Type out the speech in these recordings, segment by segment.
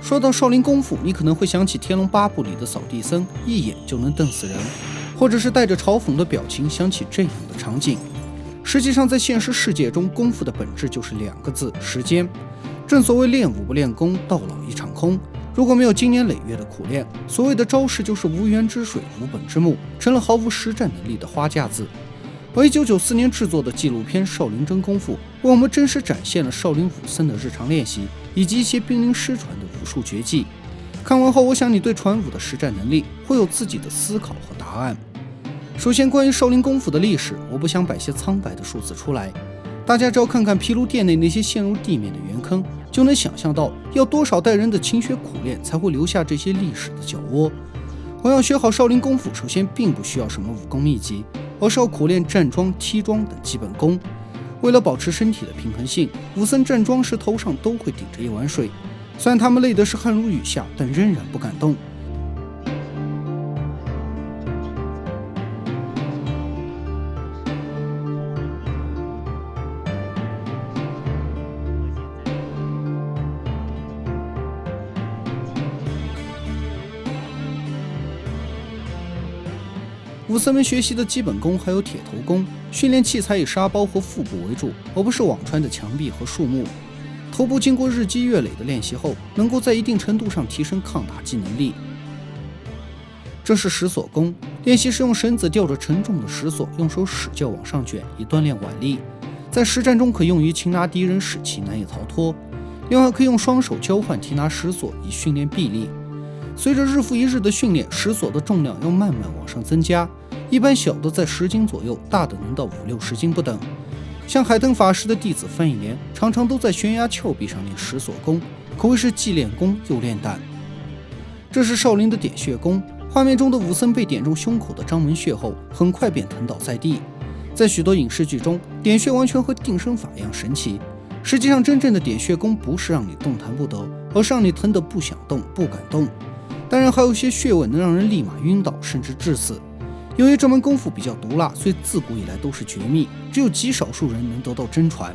说到少林功夫，你可能会想起《天龙八部》里的扫地僧，一眼就能瞪死人，或者是带着嘲讽的表情想起这样的场景。实际上，在现实世界中，功夫的本质就是2个字：时间。正所谓练武不练功，到老一场空。如果没有经年累月的苦练，所谓的招式就是无源之水、无本之木，成了毫无实战能力的花架子。而1994年制作的纪录片《少林真功夫》为我们真实展现了少林武僧的日常练习，以及一些濒临失传的武术绝技。看完后，我想你对传武的实战能力会有自己的思考和答案。首先，关于少林功夫的历史，我不想摆些苍白的数字出来，大家只要看看毗卢殿内那些陷入地面的圆坑，就能想象到要多少代人的勤学苦练才会留下这些历史的角窝。我要学好少林功夫，首先并不需要什么武功秘籍，而是要苦练站桩、踢桩等基本功。为了保持身体的平衡性，武僧站桩时头上都会顶着一碗水，虽然他们累得是汗如雨下，但仍然不敢动。武僧们学习的基本功还有铁头功，训练器材以沙包和腹部为主，而不是网穿的墙壁和树木。头部经过日积月累的练习后，能够在一定程度上提升抗打击能力。这是石锁功，练习是用绳子吊着沉重的石锁，用手使劲往上卷，以锻炼腕力。在实战中可用于擒拿敌人，使其难以逃脱。另外可以用双手交换提拿石锁，以训练臂力。随着日复一日的训练，石锁的重量要慢慢往上增加，一般小的在10斤左右，大的能到50-60斤不等。像海灯法师的弟子范一莲，常常都在悬崖峭壁上练石锁功，可谓是既练功又练胆。这是少林的点穴功，画面中的武僧被点中胸口的章门穴后，很快便疼倒在地。在许多影视剧中，点穴完全和定身法一样神奇。实际上，真正的点穴功不是让你动弹不得，而是让你疼得不想动、不敢动。当然，还有一些穴位能让人立马晕倒，甚至致死。由于这门功夫比较毒辣，所以自古以来都是绝密，只有极少数人能得到真传。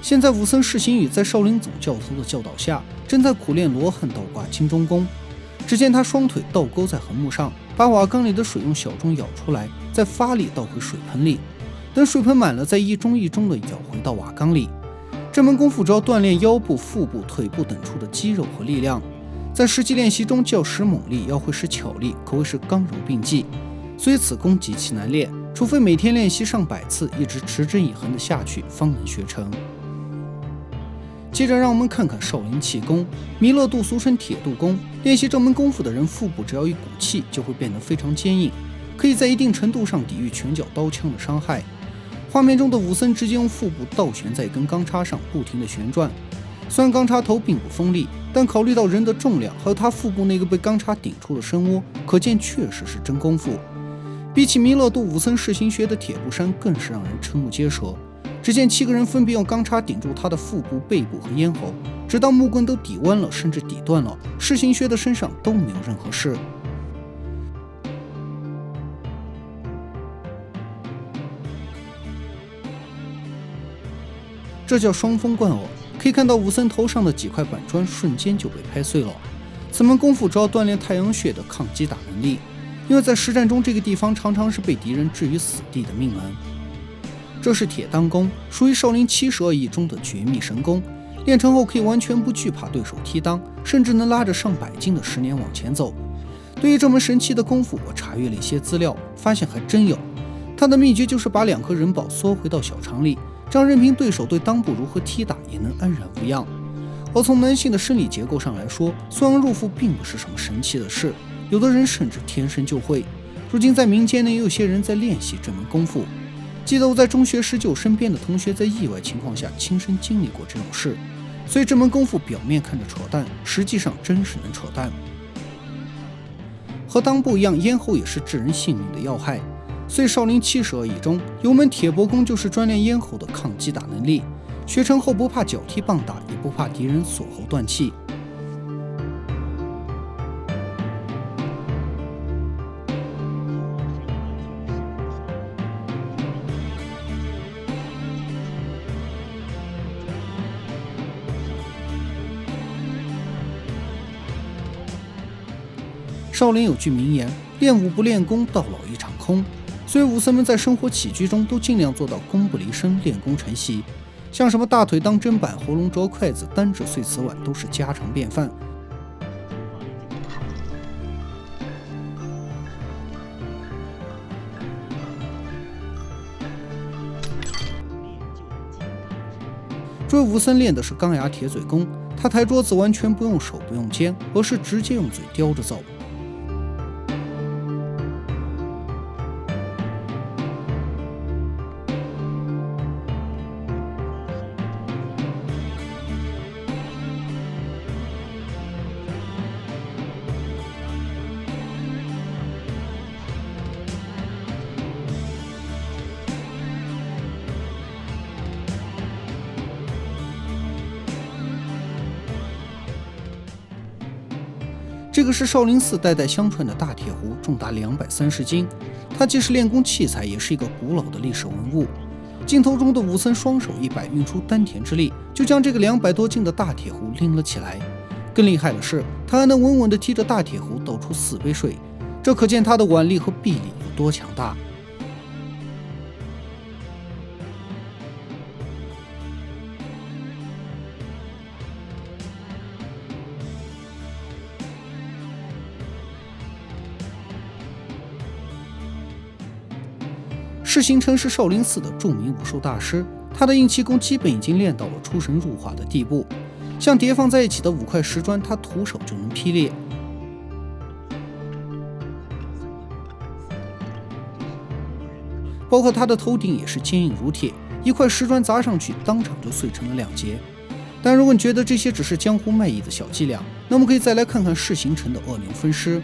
现在武僧释行宇在少林总教头的教导下，正在苦练罗汉倒挂金钟功。只见他双腿倒钩在横木上，把瓦缸里的水用小钟舀出来，再发力倒回水盆里，等水盆满了，再一钟一钟地舀回到瓦缸里。这门功夫主要锻炼腰部、腹部、腿部等处的肌肉和力量。在实际练习中，要使猛力，要会使巧力，可谓是刚柔并济，所以此功极其难练，除非每天练习上百次，一直持之以恒的下去，方能学成。接着让我们看看少林气功，弥勒度俗称铁度功。练习这门功夫的人，腹部只要一股气，就会变得非常坚硬，可以在一定程度上抵御拳脚刀枪的伤害。画面中的武僧直接用腹部倒悬在一根钢叉上，不停地旋转。虽然钢叉头并不锋利，但考虑到人的重量，还有他腹部那个被钢叉顶出的深窝，可见确实是真功夫。比起弥勒度武僧释行学的铁布衫，更是让人瞠目结舌。只见7个人分别用钢叉顶住他的腹部、背部和咽喉，直到木棍都抵弯了，甚至抵断了，释行学的身上都没有任何事。这叫双峰贯耳，可以看到武僧头上的几块板砖瞬间就被拍碎了。此门功夫主要锻炼太阳穴的抗击打能力，因为在实战中这个地方常常是被敌人置于死地的命门。这是铁裆功，属于少林72艺中的绝密神功，练成后可以完全不惧怕对手踢裆，甚至能拉着上百斤的10年往前走。对于这门神奇的功夫，我查阅了一些资料，发现还真有。它的秘诀就是把2颗人宝缩回到小肠里，这样任凭对手对裆部如何踢打，也能安然无恙。而从男性的生理结构上来说，缩阳入腹并不是什么神奇的事，有的人甚至天生就会。如今在民间呢，也有些人在练习这门功夫。记得我在中学时，就有身边的同学在意外情况下亲身经历过这种事，所以这门功夫表面看着扯淡，实际上真是能扯淡。和裆部一样，咽喉也是致人性命的要害，所以少林72艺中有门铁脖功，就是专练咽喉的抗击打能力。学成后不怕脚踢棒打，也不怕敌人锁喉断气。少林有句名言，练武不练功，到老一场空。所以武僧们在生活起居中都尽量做到功不离身，练功成习。像什么大腿当砧板，喉咙着筷子，单指碎瓷碗都是家常便饭。这位武僧练的是钢牙铁嘴功，他抬桌子完全不用手不用肩，而是直接用嘴叼着走。这个是少林寺代代相传的大铁壶，重达230斤。它既是练功器材，也是一个古老的历史文物。镜头中的武僧双手一摆，运出丹田之力，就将这个200多斤的大铁壶拎了起来。更厉害的是，他还能稳稳地提着大铁壶倒出4杯水，这可见他的腕力和臂力有多强大。释行成是少林寺的著名武术大师，他的硬气功基本已经练到了出神入化的地步。像叠放在一起的5块石砖，他徒手就能劈裂。包括他的头顶也是坚硬如铁，1块石砖砸上去，当场就碎成了2截。但如果你觉得这些只是江湖卖艺的小伎俩，那么可以再来看看释行成的恶牛分尸。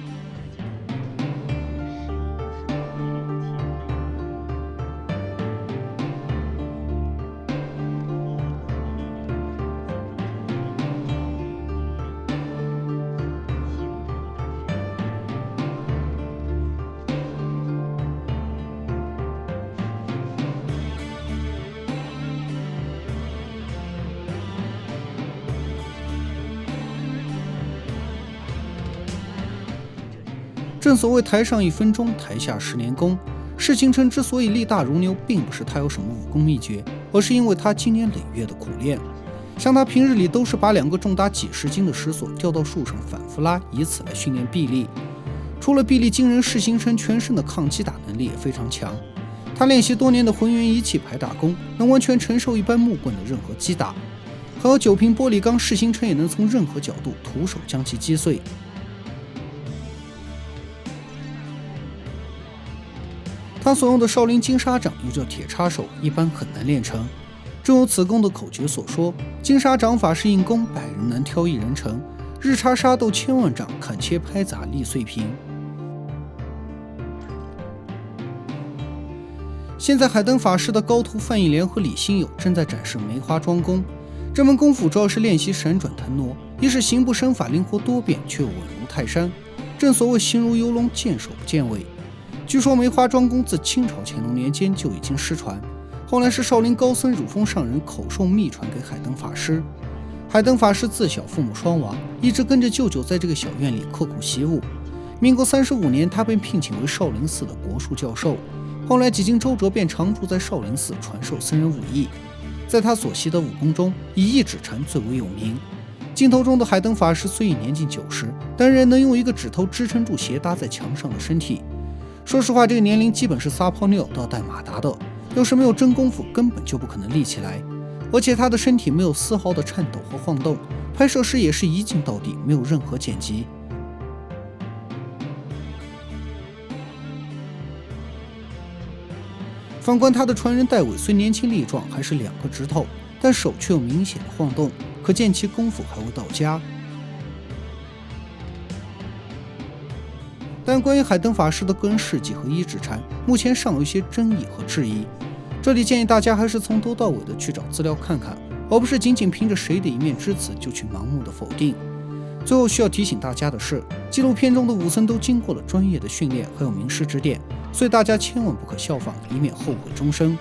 正所谓台上1分钟，台下10年功。释行成之所以力大如牛，并不是他有什么武功秘诀，而是因为他经年累月的苦练。像他平日里都是把2个重达几十斤的石锁吊到树上反复拉，以此来训练臂力。除了臂力惊人，释行成全身的抗击打能力也非常强。他练习多年的浑元一气排打功，能完全承受一般木棍的任何击打。还有9瓶玻璃钢，释行成也能从任何角度徒手将其击碎。他所用的少林金沙掌又叫铁叉手，一般很难练成。正如此功的口诀所说，金沙掌法是硬功，100人难挑1人成。日叉杀斗千万掌，砍切拍砸力碎平。现在海灯法师的高徒范一莲和李新友正在展示梅花桩功。这门功夫主要是练习闪转腾挪，一是行步身法灵活多变，却又稳如泰山。正所谓形如游龙，见首不见尾。据说梅花桩功自清朝乾隆年间就已经失传，后来是少林高僧汝峰上人口授秘传给海灯法师。海灯法师自小父母双亡，一直跟着舅舅在这个小院里刻苦习武。民国35年，他被聘请为少林寺的国术教授，后来几经周折，便常住在少林寺传授僧人武艺。在他所习的武功中，以一指禅最为有名。镜头中的海灯法师虽已年近90，但仍能用1个指头支撑住斜搭在墙上的身体。说实话，这个年龄基本是撒泡尿都要带马达的，要是没有真功夫，根本就不可能立起来。而且他的身体没有丝毫的颤抖和晃动，拍摄时也是一镜到底，没有任何剪辑。反观他的传人戴伟，虽年轻力壮，还是2个指头，但手却有明显的晃动，可见其功夫还未到家。但关于海灯法师的个人事迹和一指禅，目前尚有一些争议和质疑。这里建议大家还是从头到尾的去找资料看看，而不是仅仅凭着谁的一面之词就去盲目的否定。最后需要提醒大家的是，纪录片中的武僧都经过了专业的训练，还有名师指点，所以大家千万不可效仿，以免后悔终生。